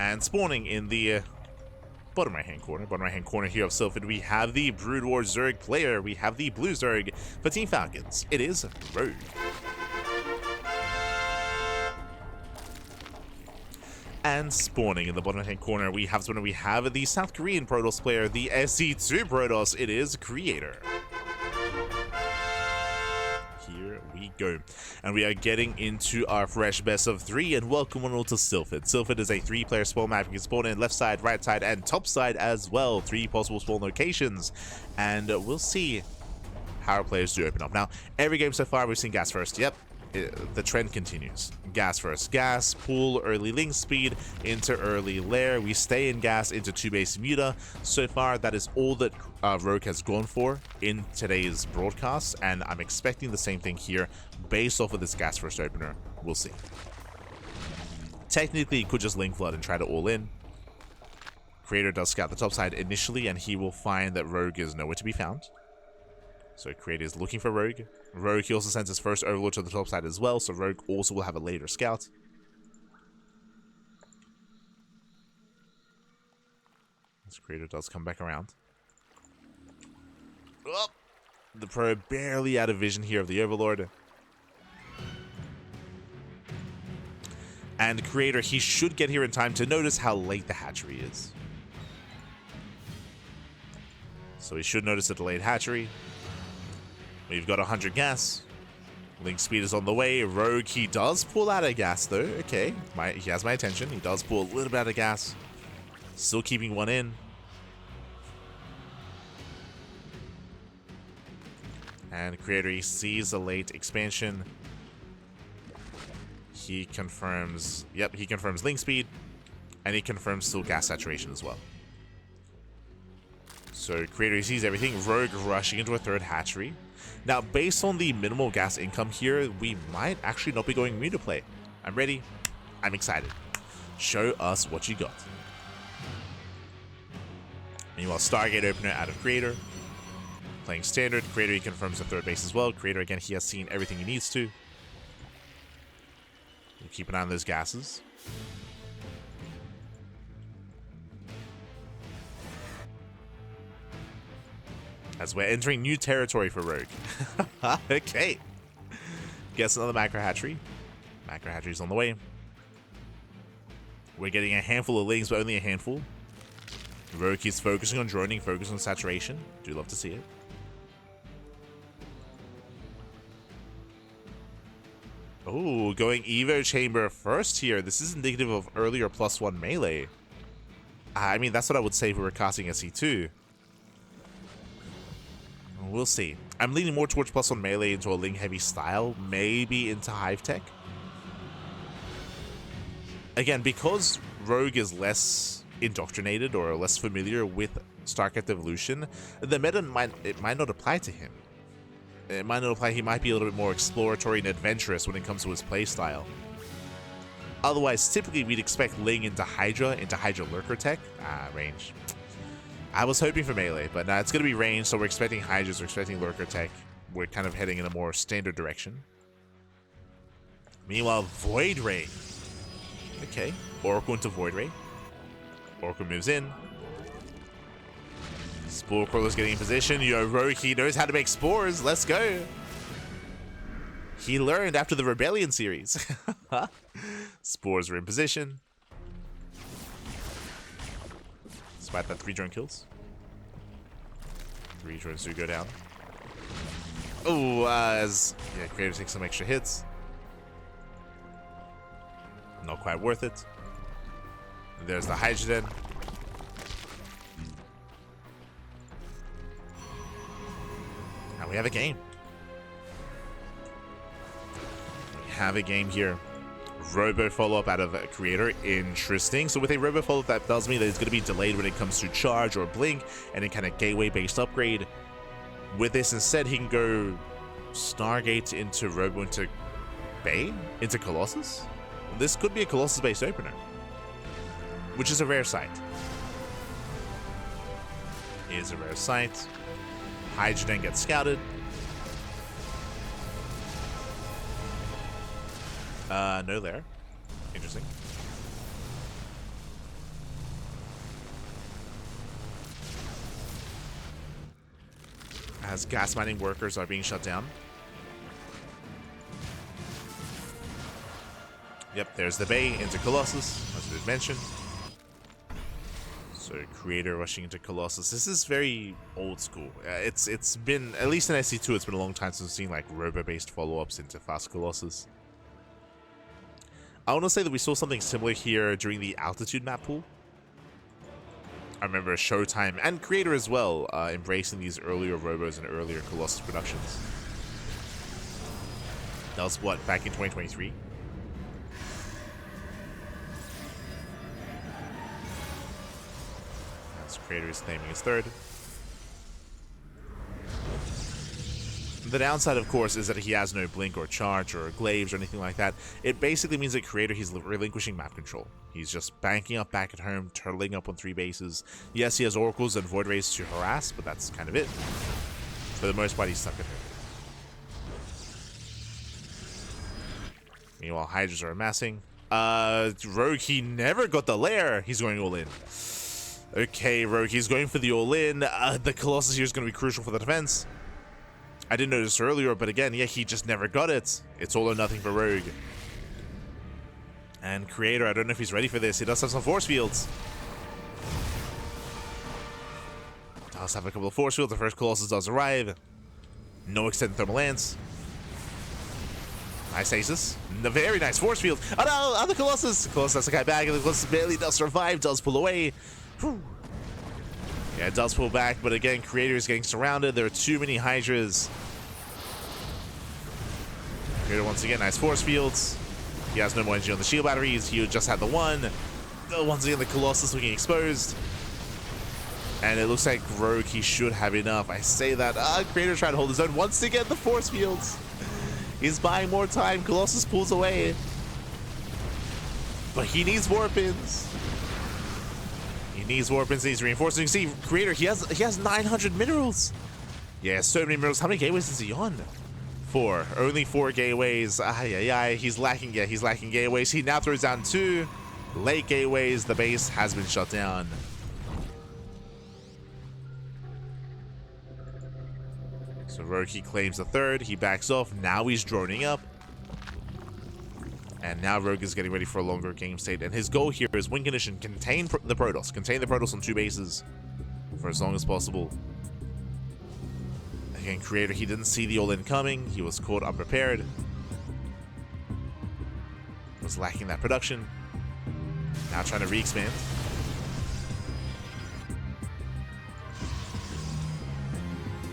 And spawning in the bottom right hand corner here of Silphid, we have the Brood War Zerg player. We have the blue Zerg for Team Falcons. It is Rogue. And spawning in the bottom right-hand corner, we have the South Korean Protoss player, the SE2 Protoss. It is Creator. Here we go. And we are getting into our fresh best of 3, and welcome one all to Silphid. Silphid is a 3-player spawn map. You can spawn in left side, right side, and top side as well. 3 possible spawn locations. And we'll see how our players do open up. Now, every game so far, we've seen gas first. Yep. The trend continues. Gas first. Gas, pool, early link speed, into early lair. We stay in gas into 2 base muta. So far, that is all that Rogue has gone for in today's broadcast, and I'm expecting the same thing here based off of this gas first opener. We'll see. Technically, he could just link flood and try to all in. Creator does scout the top side initially, and he will find that Rogue is nowhere to be found. So Creator is looking for Rogue. Rogue, he also sends his first overlord to the top side as well, so Rogue also will have a later scout. This Creator does come back around. Oh, the pro barely out of vision here of the overlord. And Creator, he should get here in time to notice how late the hatchery is. So he should notice the delayed hatchery. We've got 100 gas. Link speed is on the way. Rogue, he does pull out of gas though. Okay, he has my attention. He does pull a little bit out of gas. Still keeping one in. And Creator, he sees a late expansion. He confirms, yep, he confirms link speed. And he confirms still gas saturation as well. So Creator, he sees everything. Rogue rushing into a 3rd hatchery. Now, based on the minimal gas income here, we might actually not be going muta play. I'm ready. I'm excited. Show us what you got. Meanwhile, Stargate opener out of Creator. Playing standard. Creator, he confirms the 3rd base as well. Creator, again, he has seen everything he needs to. We'll keep an eye on those gases. As we're entering new territory for Rogue. Okay. Guess another macro hatchery. Macro hatchery's on the way. We're getting a handful of links, but only a handful. Rogue is focusing on droning, focusing on saturation. Do love to see it. Oh, going Evo Chamber first here. This is indicative of earlier +1 melee. I mean, that's what I would say if we were casting SE2. We'll see. I'm leaning more towards +1 melee into a Ling heavy style, maybe into Hive Tech. Again, because Rogue is less indoctrinated or less familiar with StarCraft Evolution, the meta might not apply to him. It might not apply. He might be a little bit more exploratory and adventurous when it comes to his playstyle. Otherwise, typically we'd expect Ling into Hydra Lurker Tech. Range. I was hoping for melee, but it's going to be range, so we're expecting Hydras, we're expecting Lurker Tech. We're kind of heading in a more standard direction. Meanwhile, Void Ray. Okay, Oracle into Void Ray. Oracle moves in. Spore Crawler's getting in position. Yo, Rogue, he knows how to make spores. Let's go. He learned after the Rebellion series. Spores are in position. Despite that 3 drone kills. 3 drones do go down. Oh, as yeah, Creator takes some extra hits. Not quite worth it. There's the Hydrogen. And we have a game. We have a game here. Robo follow-up out of Creator. Interesting. So with a Robo follow-up, that tells me that it's going to be delayed when it comes to charge or blink, and then kind of gateway-based upgrade. With this, instead, he can go Stargate into Robo into Bay? Into Colossus? This could be a Colossus-based opener, which is a rare sight. It is a rare sight. Hydrogen gets scouted. No there. Interesting. as gas mining workers are being shut down. Yep, there's the Bay into Colossus, as we mentioned. So Creator rushing into Colossus. This is very old school. It's been, at least in SC2, it's been a long time since we've seen like robo-based follow-ups into fast Colossus. I want to say that we saw something similar here during the altitude map pool. I remember Showtime and Creator as well embracing these earlier robos and earlier Colossus productions. That was what, back in 2023? That's Creator is claiming his third. The downside, of course, is that he has no blink or charge or glaives or anything like that. It basically means that Creator, he's relinquishing map control. He's just banking up back at home, turtling up on 3 bases. Yes, he has oracles and void rays to harass, but that's kind of it. For the most part, he's stuck at home. Meanwhile, Hydras are amassing. Rogue, he never got the lair. He's going all in. Okay, Rogue, he's going for the all in. The Colossus here is going to be crucial for the defense. I didn't notice earlier, but again, yeah, he just never got it. It's all or nothing for Rogue. And Creator, I don't know if he's ready for this. He does have some force fields. Does have a couple of force fields. The first Colossus does arrive. No extended thermal lance. Nice Aces. A very nice force field. Oh no, other Colossus. Colossus has a guy back, and the Colossus barely does survive. Does pull away. Whew. Yeah, it does pull back, but again, Creator is getting surrounded. There are too many Hydras. Creator once again, nice force fields. He has no more energy on the shield batteries. He just had the one. Once again, the Colossus looking exposed. And it looks like Rogue, he should have enough. I say that. Creator trying to hold his own. Once again, the force fields. He's buying more time. Colossus pulls away. But he needs warpins. He needs warpins, needs reinforcing. You see, Creator, he has 900 minerals. Yeah, so many minerals. How many gateways is he on? 4. Only 4 gateways. He's lacking. Yeah, he's lacking gateways. He now throws down 2 late gateways. The base has been shut down. So Rogue, he claims the 3rd. He backs off. Now he's droning up. And now Rogue is getting ready for a longer game state. And his goal here is win condition, contain the Protoss. Contain the Protoss on 2 bases for as long as possible. Again, Creator, he didn't see the all-in coming. He was caught unprepared. Was lacking that production. Now trying to re-expand.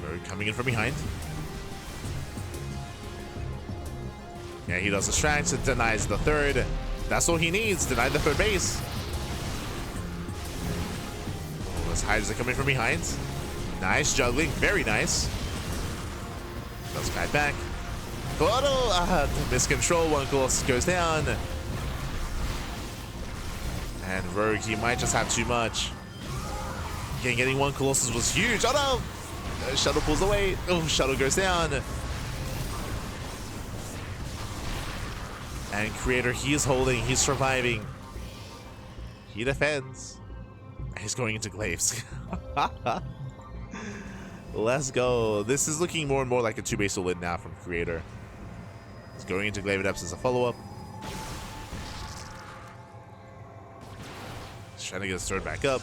Rogue coming in from behind. Yeah, he does distract, it denies the 3rd. That's all he needs, deny the 3rd base. Oh, those Hydras are coming from behind. Nice juggling, very nice. Does guy back. Photo, miscontrol, one Colossus goes down. And Rogue, he might just have too much. Again, getting 1 Colossus was huge. Oh no! Shuttle pulls away. Oh, Shuttle goes down. And Creator, he is holding, he's surviving. He defends. He's going into glaives. Let's go. This is looking more and more like a 2-base all-in now from Creator. He's going into glaive adepts as a follow-up. He's trying to get his 3rd back up.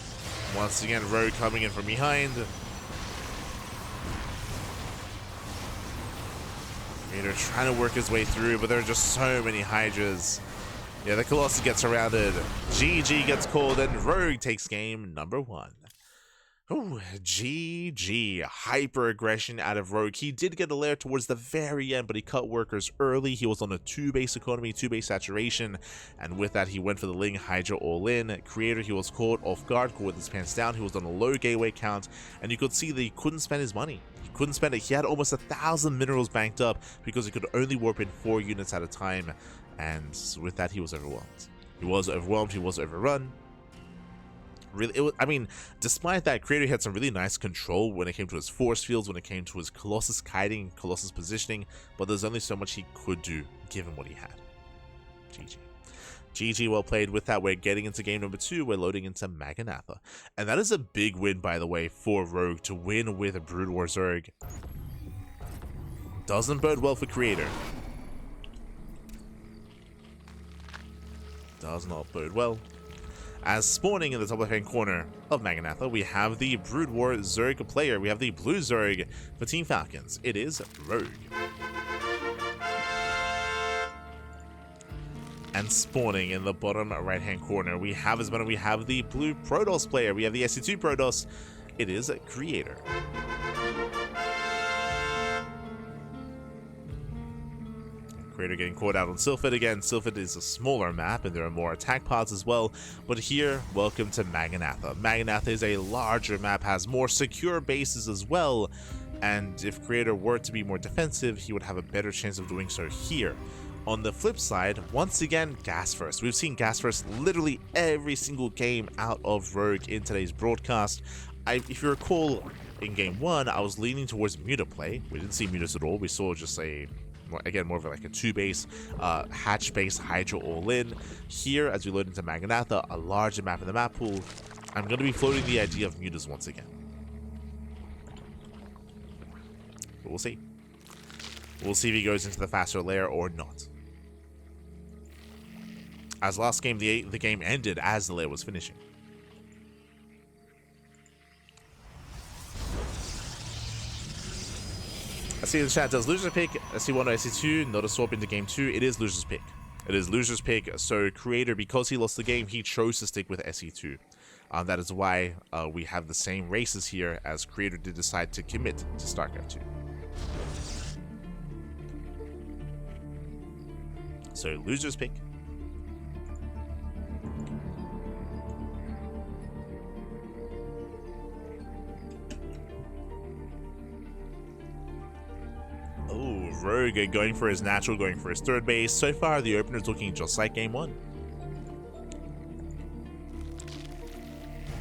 Once again, Rogue coming in from behind. Creator trying to work his way through, but there are just so many Hydras. Yeah, the Colossus gets surrounded. GG gets called, and Rogue takes game number 1. Ooh, GG. Hyper aggression out of Rogue. He did get a lair towards the very end, but he cut workers early. He was on a 2-base economy, 2-base saturation, and with that, he went for the Ling Hydra all in. Creator, he was caught off guard, caught with his pants down. He was on a low gateway count, and you could see that he couldn't spend his money. He couldn't spend it. He had almost 1,000 minerals banked up because he could only warp in 4 units at a time, and with that, he was overwhelmed. He was overwhelmed. He was overrun. Really, I mean, despite that, Creator had some really nice control when it came to his force fields, when it came to his Colossus kiting, Colossus positioning, but there's only so much he could do given what he had. GG. GG, well played. With that, we're getting into game number 2. We're loading into Maganatha. And that is a big win, by the way, for Rogue to win with a Brood War Zerg. Doesn't bode well for Creator. Does not bode well. As spawning in the top left-hand corner of Maganatha, we have the Brood War Zerg player. We have the blue Zerg for Team Falcons. It is Rogue. And spawning in the bottom right-hand corner, we have the blue Protoss player. We have the SE2 Protoss. It is Creator. Creator getting caught out on Sylphid again. Sylphid is a smaller map and there are more attack pods as well. But here, welcome to Maganatha. Maganatha is a larger map, has more secure bases as well. And if Creator were to be more defensive, he would have a better chance of doing so here. On the flip side, once again, Gas First. We've seen Gas First literally every single game out of Rogue in today's broadcast. If you recall, in game 1, I was leaning towards Muta play. We didn't see Mutas at all. We saw just again, more of like a 2-base, hatch-base Hydra all-in. Here, as we load into Maganatha, a larger map in the map pool, I'm going to be floating the idea of Mutas once again. But we'll see. We'll see if he goes into the faster layer or not. As last game, the game ended as the layer was finishing. I see in the chat, does loser pick SC1 or SC2 not a swap into game 2? It is loser's pick. It is loser's pick, so Creator, because he lost the game, he chose to stick with SE2. That is why we have the same races here, as Creator did decide to commit to StarCraft 2. So, loser's pick. Oh, Rogue going for his natural, going for his third base. So far, the opener is looking just like game 1.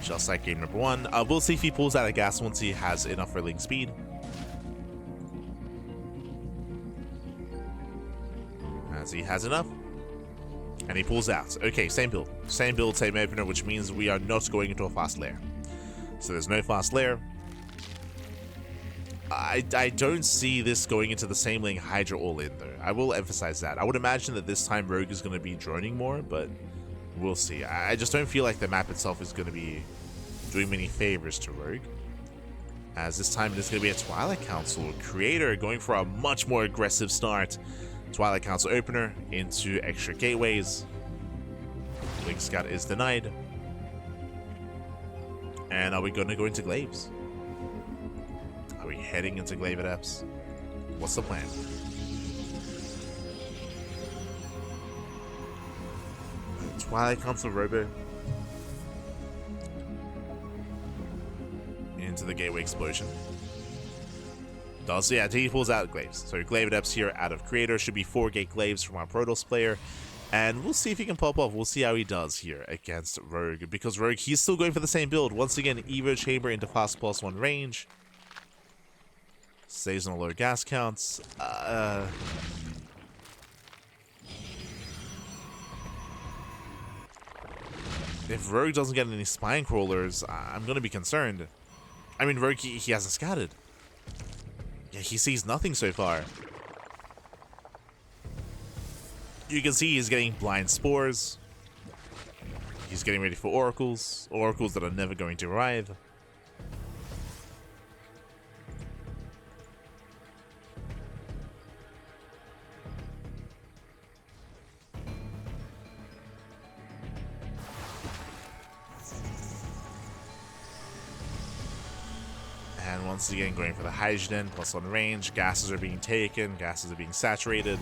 Just like game number 1. We'll see if he pulls out a gas once he has enough rolling speed. As he has enough. And he pulls out. Okay, same build. Same build, same opener, which means we are not going into a fast lair. So there's no fast lair. I don't see this going into the same lane Hydra all-in, though. I will emphasize that. I would imagine that this time Rogue is going to be droning more, but we'll see. I just don't feel like the map itself is going to be doing many favors to Rogue. As this time it is going to be a Twilight Council. Creator going for a much more aggressive start. Twilight Council opener into extra gateways. Link Scout is denied. And are we going to go into Glaives? Are we heading into Glaive Adepts? What's the plan? Twilight Council Robo into the Gateway Explosion. Yeah, he pulls out Glaives. So Glaive Adepts here out of Creator. Should be 4-gate Glaives from our Protoss player. And we'll see if he can pop off. We'll see how he does here against Rogue. Because Rogue, he's still going for the same build. Once again, Evo Chamber into fast +1 range. Stays on low gas counts. If Rogue doesn't get any Spine Crawlers, I'm going to be concerned. I mean, Rogue, he hasn't scattered. Yeah, he sees nothing so far. You can see he's getting blind spores. He's getting ready for oracles. Oracles that are never going to arrive. And once again, going for the hydrogen, +1 range. Gases are being taken. Gases are being saturated.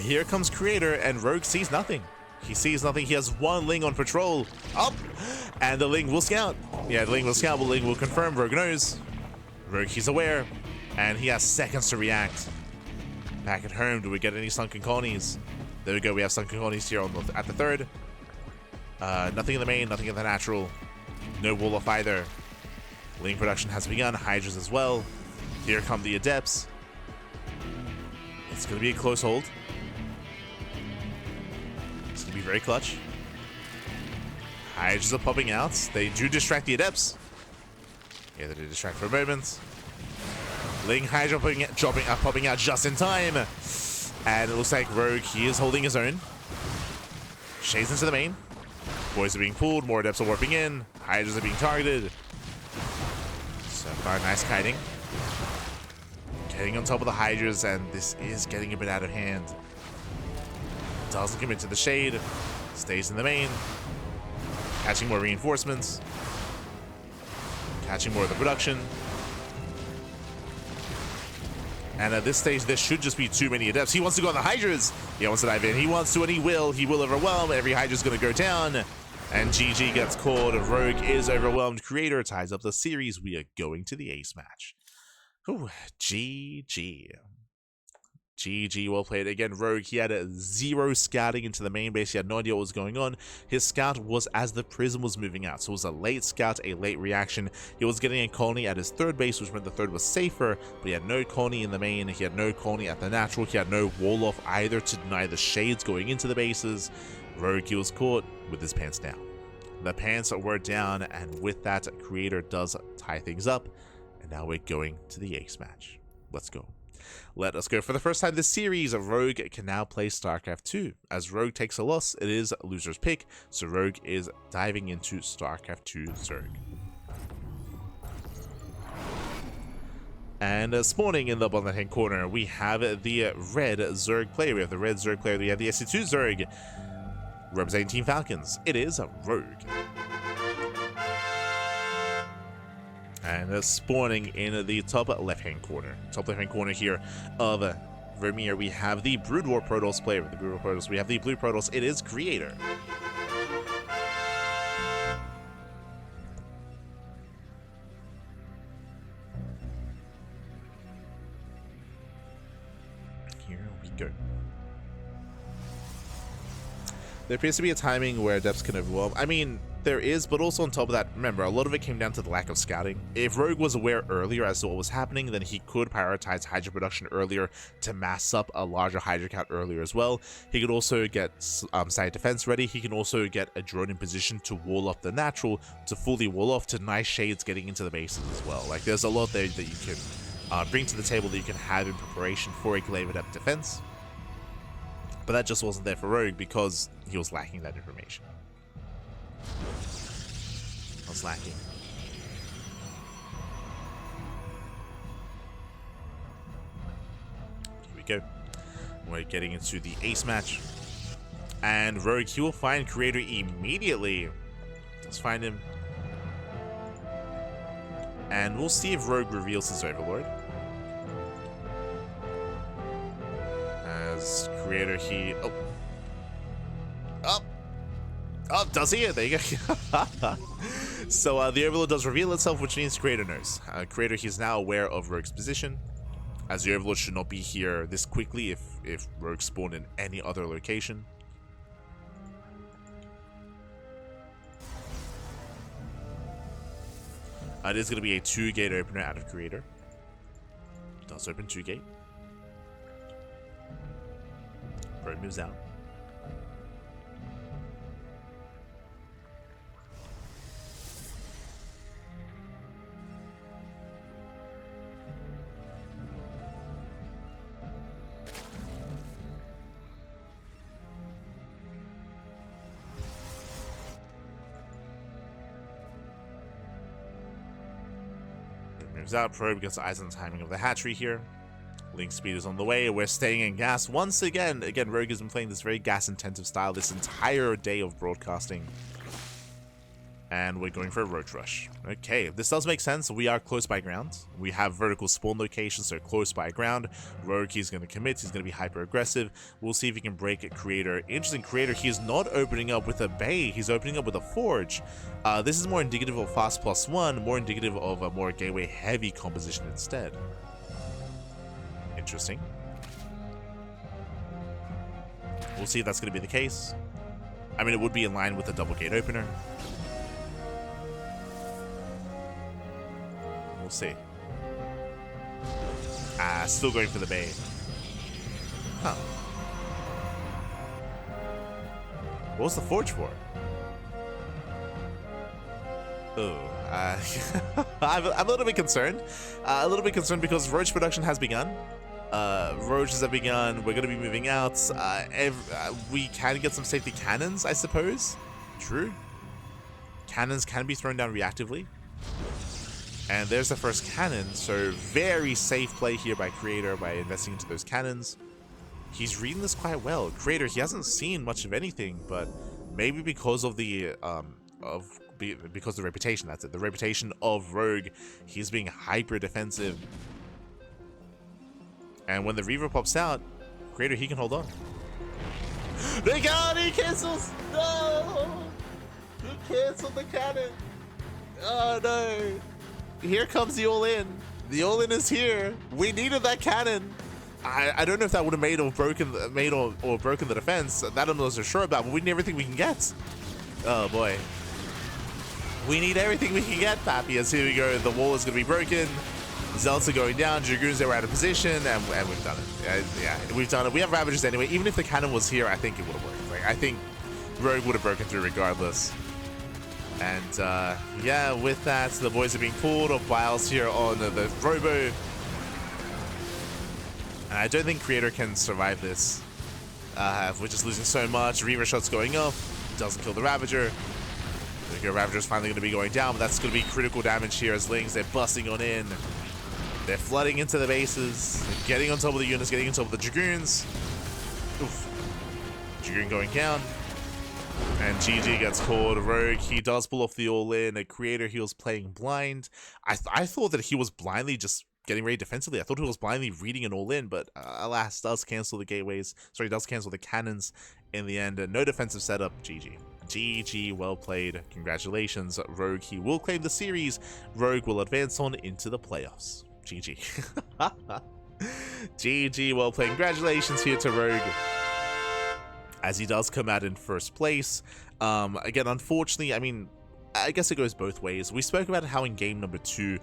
Here comes Creator, and Rogue sees nothing. He sees nothing. He has one Ling on patrol. Up! And the Ling will scout. Yeah, the Ling will scout, but Ling will confirm. Rogue knows. Rogue, he's aware. And he has seconds to react. Back at home, do we get any sunken colonies? There we go. We have sunken colonies here at the third. Nothing in the main, nothing in the natural. No wall off either. Ling production has begun. Hydras as well. Here come the Adepts. It's going to be a close hold. It's going to very clutch. Hydras are popping out. They do distract the Adepts. Yeah, they do distract for a moment. Ling Hydra popping out just in time. And it looks like Rogue, he is holding his own. Shades into the main. Boys are being pulled, more Adepts are warping in. Hydras are being targeted. So far, nice kiting. Getting on top of the Hydras, and this is getting a bit out of hand. Doesn't commit to the shade. Stays in the main. Catching more reinforcements. Catching more of the production. And at this stage, there should just be too many Adepts. He wants to go on the Hydras. He wants to dive in. He wants to, and he will. He will overwhelm. Every Hydra's going to go down. And GG gets called. Rogue is overwhelmed. Creator ties up the series. We are going to the ace match. Ooh, GG. GG, well played. Again, Rogue, he had a 0 scouting into the main base. He had no idea what was going on. His scout was as the prism was moving out. So it was a late scout, a late reaction. He was getting a colony at his third base, which meant the third was safer, but he had no colony in the main. He had no colony at the natural. He had no wall off either to deny the shades going into the bases. Rogue, he was caught with his pants down. The pants were down, and with that, Creator does tie things up. And now we're going to the ace match. Let's go. Let us go. For the first time this series, Rogue can now play StarCraft 2. As Rogue takes a loss, it is loser's pick, so Rogue is diving into StarCraft 2 Zerg. And spawning in the bottom left-hand corner, we have the red Zerg player. We have the red Zerg player. We have the SE2 Zerg representing Team Falcons. It is Rogue. And spawning in the top left-hand corner. Top left-hand corner here of Vermeer, we have the Brood War Protoss player. With the Brood War Protoss, we have the blue Protoss. It is Creator. Here we go. There appears to be a timing where Adepts can overwhelm. I mean, there is, but also on top of that, remember, a lot of it came down to the lack of scouting. If Rogue was aware earlier as to what was happening, then he could prioritize Hydra production earlier to mass up a larger Hydra count earlier as well. He could also get side defense ready. He can also get a drone in position to wall off the natural, to fully wall off, to nice shades getting into the bases as well. Like, there's a lot there that you can bring to the table that you can have in preparation for a Glaive Adept defense. But that just wasn't there for Rogue because he was lacking that information. Was lacking. Here we go. We're getting into the ace match. And Rogue, he will find Creator immediately. Let's find him. And we'll see if Rogue reveals his Overlord. As Creator, he... Oh, does he? There you go. So the Overlord does reveal itself, which means Creator knows. Creator, he's now aware of Rogue's position, as the Overlord should not be here this quickly if Rogue spawned in any other location. It is going to be a 2-gate opener out of Creator. It does open 2-gate. Rogue moves out. Moves out. Probe gets eyes on the timing of the hatchery here. Link speed is on the way. We're staying in gas once again. Again, Rogue has been playing this very gas-intensive style this entire day of broadcasting. And we're going for a roach rush. Okay, this does make sense. We are close by ground. We have vertical spawn locations, so close by ground. Rogue, he's going to commit. He's going to be hyper-aggressive. We'll see if he can break a Creator. Interesting, Creator, he is not opening up with a bay. He's opening up with a forge. This is more indicative of fast +1, more indicative of a more gateway-heavy composition instead. Interesting. We'll see if that's going to be the case. I mean, it would be in line with the double gate opener. We'll see. Still going for the bay. Huh. What was the forge for? Oh, I'm a little bit concerned. Because Roach production has begun. Roaches have begun. We're going to be moving out. We can get some safety cannons, I suppose. True. Cannons can be thrown down reactively. And there's the first cannon. So very safe play here by Creator by investing into those cannons. He's reading this quite well. Creator, he hasn't seen much of anything, but maybe because of the because of the reputation, that's it. The reputation of Rogue, he's being hyper defensive. And when the Reaver pops out, Creator, he can hold on. They got it! He cancels! No! He canceled the cannon! Oh no! Here comes the all-in. The all-in is here. We needed that cannon. I don't know if that would have made or broken the defense. That I'm not so sure about, but we need everything we can get. Oh boy. We need everything we can get, Pappy, as here we go. The wall is going to be broken. Zelts are going down. Dragoons are out of position, and we've done it. Yeah, we've done it. We have Ravagers anyway. Even if the cannon was here, I think it would have worked. Like, I think Rogue would have broken through regardless. And yeah, with that, the boys are being pulled off Biles here on the Robo. And I don't think Creator can survive this. We're just losing so much. Reaver shots going off. Doesn't kill the Ravager. The Ravager's finally going to be going down, but that's going to be critical damage here as Lings, they're busting on in. They're flooding into the bases, getting on top of the units, getting on top of the Dragoons. Oof. Dragoon going down. And GG gets called. Rogue, he does pull off the all-in. A Creator, he was playing blind. I thought that he was blindly just getting ready defensively. I thought he was blindly reading an all-in, but alas, does cancel the gateways. Sorry, does cancel the cannons in the end. No defensive setup. GG. GG, well played. Congratulations, Rogue. He will claim the series. Rogue will advance on into the playoffs. GG. GG, well played. Congratulations here to Rogue, as he does come out in first place. Again, unfortunately, I mean, I guess it goes both ways. We spoke about how in game number 2,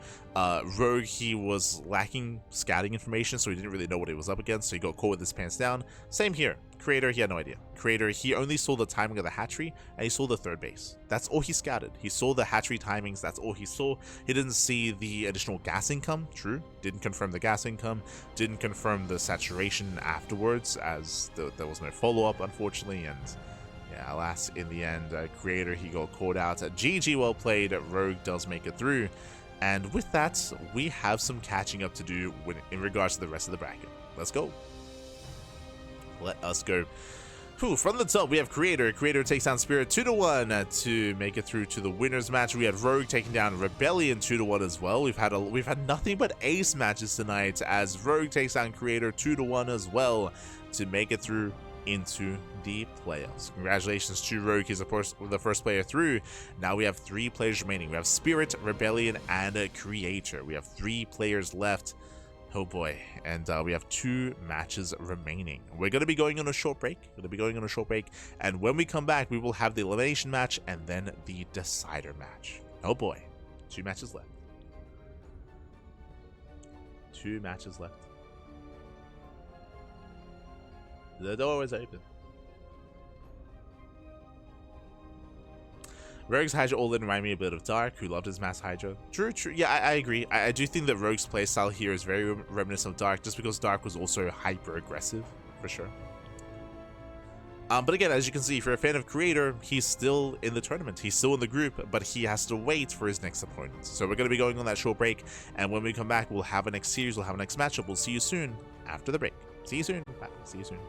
Rogue, he was lacking scouting information, so he didn't really know what he was up against, so he got caught with his pants down. Same here. Creator, he had no idea. Creator, he only saw the timing of the hatchery, and he saw the third base. That's all he scouted. He saw the hatchery timings, that's all he saw. He didn't see the additional gas income, true. Didn't confirm the gas income, didn't confirm the saturation afterwards, as there was no follow-up, unfortunately, and yeah, alas, in the end, Creator, he got called out. GG, well played. Rogue does make it through. And with that, we have some catching up to do in regards to the rest of the bracket. Let's go. Let us go. Whew, from the top, we have Creator. Creator takes down Spirit 2-1 to make it through to the winners match. We had Rogue taking down Rebellion 2-1 as well. We've had nothing but ace matches tonight, as Rogue takes down Creator 2-1 as well to make it through into the playoffs. Congratulations to Rogue, he's of course the first player through. Now we have 3 players remaining. We have Spirit, Rebellion, and Creator. We have 3 players left. Oh boy, and we have 2 matches remaining. We're going to be going on a short break. And when we come back, we will have the elimination match and then the decider match. Oh boy, 2 matches left. 2 matches left. The door is open. Rogue's Hydra all-in remind me a bit of Dark, who loved his Mass Hydra. True. Yeah, I agree. I do think that Rogue's playstyle here is very reminiscent of Dark, just because Dark was also hyper-aggressive, for sure. But again, as you can see, if you're a fan of Creator, he's still in the tournament. He's still in the group, but he has to wait for his next opponent. So we're going to be going on that short break, and when we come back, we'll have a next series, we'll have a next matchup. We'll see you soon after the break. See you soon. Bye. See you soon.